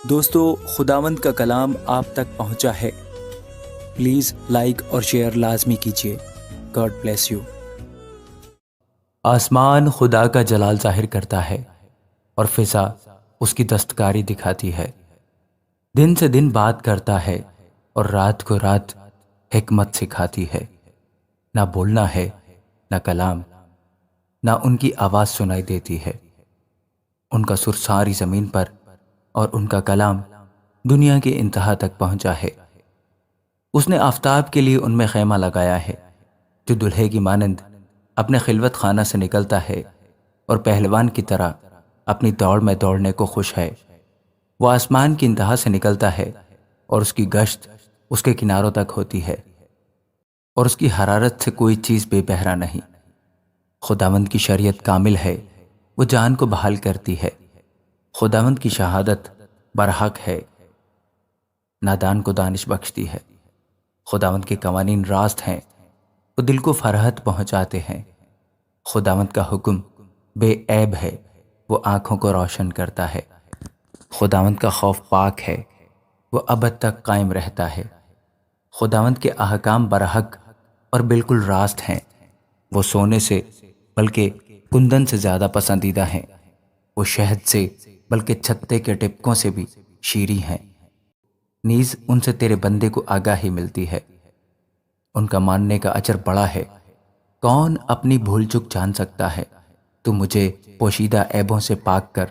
دوستو، خداوند کا کلام آپ تک پہنچا ہے۔ پلیز لائک اور شیئر لازمی کیجیے۔ God bless you. آسمان خدا کا جلال ظاہر کرتا ہے اور فضا اس کی دستکاری دکھاتی ہے۔ دن سے دن بات کرتا ہے اور رات کو رات حکمت سکھاتی ہے۔ نہ بولنا ہے نہ کلام، نہ ان کی آواز سنائی دیتی ہے۔ ان کا سر ساری زمین پر اور ان کا کلام دنیا کی انتہا تک پہنچا ہے۔ اس نے آفتاب کے لیے ان میں خیمہ لگایا ہے، جو دلہے کی مانند اپنے خلوت خانہ سے نکلتا ہے اور پہلوان کی طرح اپنی دوڑ میں دوڑنے کو خوش ہے۔ وہ آسمان کی انتہا سے نکلتا ہے اور اس کی گشت اس کے کناروں تک ہوتی ہے، اور اس کی حرارت سے کوئی چیز بے بہرا نہیں۔ خداوند کی شریعت کامل ہے، وہ جان کو بحال کرتی ہے۔ خداوند کی شہادت برحق ہے، نادان کو دانش بخشتی ہے۔ خداوند کے قوانین راست ہیں، وہ دل کو فرحت پہنچاتے ہیں۔ خداوند کا حکم بے عیب ہے، وہ آنکھوں کو روشن کرتا ہے۔ خداوند کا خوف پاک ہے، وہ ابد تک قائم رہتا ہے۔ خداوند کے احکام برحق اور بالکل راست ہیں، وہ سونے سے بلکہ کندن سے زیادہ پسندیدہ ہیں۔ وہ شہد سے بلکہ چھتے کے ٹپکوں سے بھی شیریں ہیں۔ نیز ان سے تیرے بندے کو آگاہی ملتی ہے۔ ان کا ماننے کا اجر بڑا ہے۔ کون اپنی بھول چک جان سکتا ہے؟ تو مجھے پوشیدہ عیبوں سے پاک کر،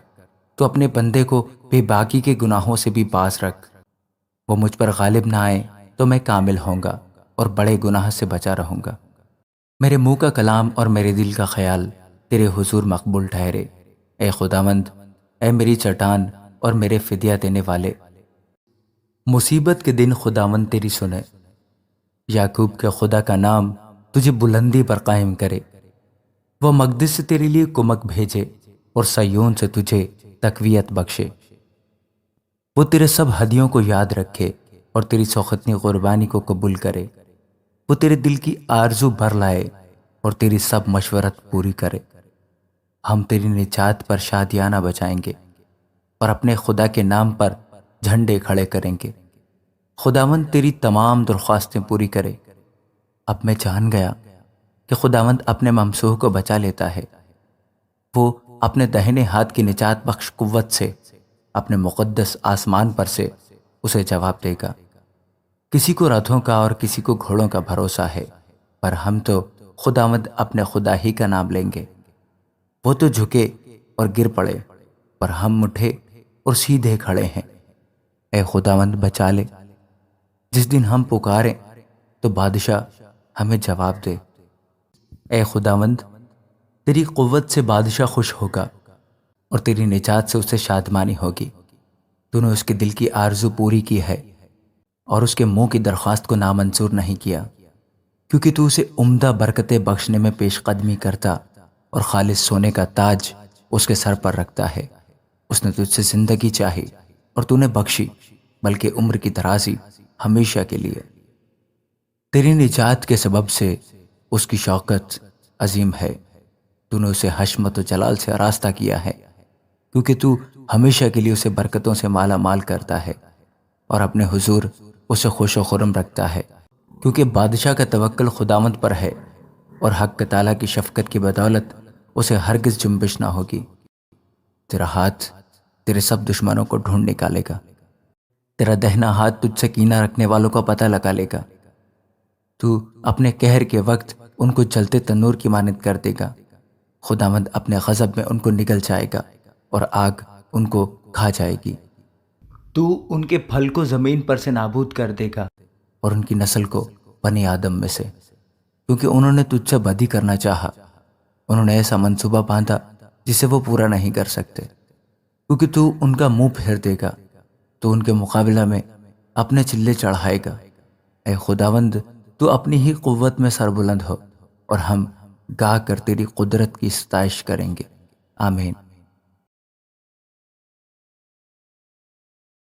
تو اپنے بندے کو بے باکی کے گناہوں سے بھی باز رکھ۔ وہ مجھ پر غالب نہ آئے تو میں کامل ہوں گا اور بڑے گناہ سے بچا رہوں گا۔ میرے منہ کا کلام اور میرے دل کا خیال تیرے حضور مقبول ٹھہرے۔ اے خداوند، اے میری چٹان اور میرے فدیہ دینے والے، مصیبت کے دن خداوند تیری سنے۔ یعقوب کے خدا کا نام تجھے بلندی پر قائم کرے۔ وہ مقدس سے تیرے لیے کمک بھیجے اور صیون سے تجھے تقویت بخشے۔ وہ تیرے سب ہدیوں کو یاد رکھے اور تیری سوختنی قربانی کو قبول کرے۔ وہ تیرے دل کی آرزو بھر لائے اور تیری سب مشورت پوری کرے۔ ہم تیری نجات پر شادیانہ بچائیں گے اور اپنے خدا کے نام پر جھنڈے کھڑے کریں گے۔ خداوند تیری تمام درخواستیں پوری کرے۔ اب میں جان گیا کہ خداوند اپنے ممسوح کو بچا لیتا ہے۔ وہ اپنے دہنے ہاتھ کی نجات بخش قوت سے اپنے مقدس آسمان پر سے اسے جواب دے گا۔ کسی کو رتھوں کا اور کسی کو گھوڑوں کا بھروسہ ہے، پر ہم تو خداوند اپنے خدا ہی کا نام لیں گے۔ وہ تو جھکے اور گر پڑے، پر ہم اٹھے اور سیدھے کھڑے ہیں۔ اے خداوند بچا لے۔ جس دن ہم پکاریں تو بادشاہ ہمیں جواب دے۔ اے خداوند، تیری قوت سے بادشاہ خوش ہوگا اور تیری نجات سے اسے شادمانی ہوگی۔ تو نے اس کے دل کی آرزو پوری کی ہے اور اس کے منہ کی درخواست کو نامنظور نہیں کیا، کیونکہ تو اسے عمدہ برکتیں بخشنے میں پیش قدمی کرتا اور خالص سونے کا تاج اس کے سر پر رکھتا ہے۔ اس نے تجھ سے زندگی چاہی اور تو نے بخشی، بلکہ عمر کی درازی ہمیشہ کے لیے۔ تیری نجات کے سبب سے اس کی شوکت عظیم ہے۔ تو نے اسے حشمت و جلال سے آراستہ کیا ہے، کیونکہ تو ہمیشہ کے لیے اسے برکتوں سے مالا مال کرتا ہے اور اپنے حضور اسے خوش و خرم رکھتا ہے، کیونکہ بادشاہ کا توکل خداوند پر ہے اور حق تعالیٰ کی شفقت کی بدولت اسے ہرگز جنبش نہ ہوگی۔ تیرا ہاتھ تیرے سب دشمنوں کو ڈھونڈ نکالے گا، تیرا دہنا ہاتھ تجھ سے کینہ رکھنے والوں کا پتہ لگا لے گا۔ تو اپنے قہر کے وقت ان کو جلتے تنور کی مانند کر دے گا۔ خداوند اپنے غضب میں ان کو نگل جائے گا اور آگ ان کو کھا جائے گی۔ تو ان کے پھل کو زمین پر سے نابود کر دے گا اور ان کی نسل کو بنی آدم میں سے، کیونکہ انہوں نے تجھ سے بدی کرنا چاہا۔ انہوں نے ایسا منصوبہ باندھا جسے وہ پورا نہیں کر سکتے، کیونکہ تو ان کا منہ پھیر دے گا، تو ان کے مقابلہ میں اپنے چلے چڑھائے گا۔ اے خداوند، تو اپنی ہی قوت میں سربلند ہو اور ہم گا کر تیری قدرت کی ستائش کریں گے۔ آمین۔